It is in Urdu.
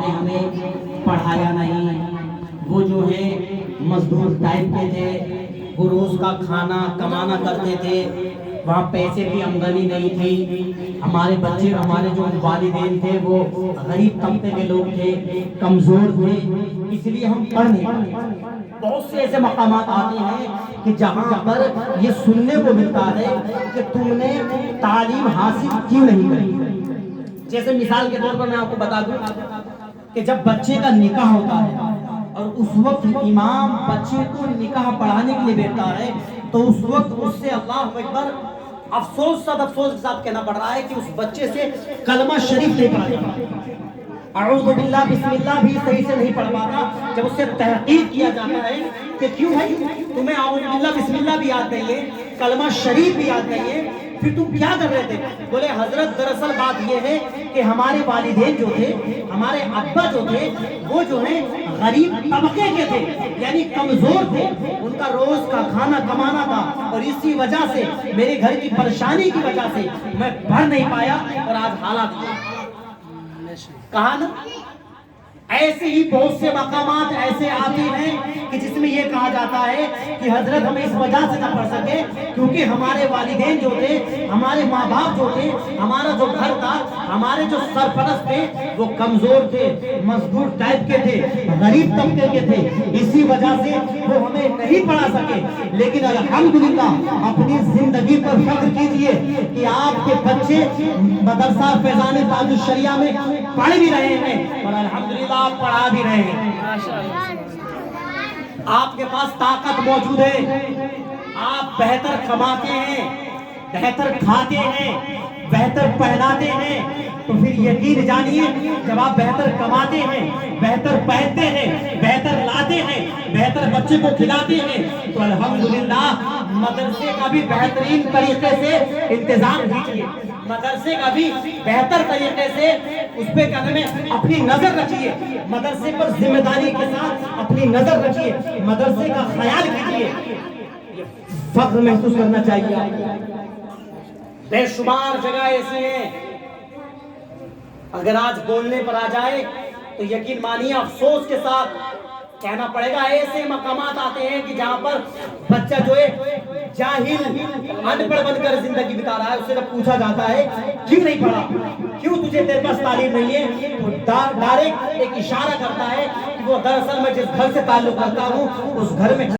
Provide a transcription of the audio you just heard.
نے ہمیں پڑھایا نہیں، وہ جو ہے مزدور ٹائپ کے تھے، وہ روز کا کھانا کمانا کرتے تھے، وہاں پیسے کی آمدنی نہیں تھی، ہمارے بچے ہمارے جو والدین تھے وہ غریب طبقے کے لوگ تھے، کمزور تھے، اس لیے ہم پڑھ نہیں پاتے۔ بہت سے ایسے مقامات آتے ہیں کہ جہاں پر یہ سننے کو ملتا ہے کہ تم نے تعلیم حاصل کیوں نہیں کری۔ جیسے مثال کے طور پر میں آپ کو بتا دوں کہ جب بچے کا نکاح ہوتا ہے اور اس وقت امام بچے کو نکاح پڑھانے کے لیے بیٹھتا ہے تو اس وقت اس سے اللہ اکبر افسوس صد افسوس کے ساتھ کہنا پڑ رہا ہے کہ اس بچے سے کلمہ شریف نہیں پڑھا جاتا، اعوذ باللہ بسم اللہ بھی صحیح سے نہیں پڑھ پاتا۔ جب اس سے تحقیق کیا جاتا ہے کہ کیوں بھائی تمہیں اعوذ باللہ بسم اللہ بھی یاد نہیں ہے، کلمہ شریف بھی یاد نہیں ہے، پھر تم کیا کر رہے تھے؟ بولے حضرت دراصل بات یہ ہے کہ ہمارے والدین جو تھے، ہمارے ابا جو تھے، وہ جو ہیں غریب طبقے کے تھے، یعنی کمزور تھے، ان کا روز کا کھانا کمانا تھا، اور اسی وجہ سے میرے گھر کی پریشانی کی وجہ سے میں پڑھ نہیں پایا اور آج حالات کہا نا۔ ایسے ہی بہت سے مقامات ایسے آتے ہیں کہ جس میں یہ کہا جاتا ہے کہ حضرت ہمیں اس وجہ سے نہ پڑھ سکے کیونکہ ہمارے والدین جو تھے، ہمارے ماں باپ جو تھے، ہمارا جو گھر تھا، ہمارے جو سرپرست تھے وہ کمزور تھے، مزدور ٹائپ کے تھے، غریب طبقے کے تھے، اسی وجہ سے وہ ہمیں نہیں پڑھا سکے۔ لیکن الحمدللہ اپنی زندگی پر فخر کیجئے کہ آپ کے بچے مدرسہ فیضان تاج الشریعہ میں پڑھ بھی رہے ہیں اور الحمدللہ آپ پڑھا بھی رہے ہیں۔ آپ کے پاس طاقت موجود ہے، آپ بہتر کماتے ہیں، بہتر کھاتے ہیں، بہتر پہناتے ہیں، تو پھر یقین جانیے جب آپ بہتر کماتے ہیں، بہتر پہنتے ہیں، بہتر لاتے ہیں، بہتر بچے کو کھلاتے ہیں تو الحمدللہ مدرسے کا بھی بہترین طریقے سے انتظام کیجیے، مدرسے کا بھی بہتر طریقے سے اس پہ اپنی نظر رکھیے، مدرسے پر ذمہ داری کے ساتھ اپنی نظر رکھیے، مدرسے کا خیال کیجیے۔ فخر محسوس کرنا چاہیے۔ بے شمار جگہ ایسی ہیں اگر آج بولنے پر آ جائے تو یقین مانیے افسوس کے ساتھ کہنا پڑے گا، ایسے مقامات آتے ہیں کہ جہاں پر بچہ جو ہے جاہل ان پڑھ بن کر زندگی بتا رہا ہے، اس سے جب پوچھا جاتا ہے کیوں نہیں پڑھا، کیوں تجھے تیرے پاس تعلیم نہیں ہے، تو ڈائریکٹ ایک اشارہ کرتا ہے کہ وہ دراصل میں جس گھر سے تعلق رکھتا ہوں اس گھر میں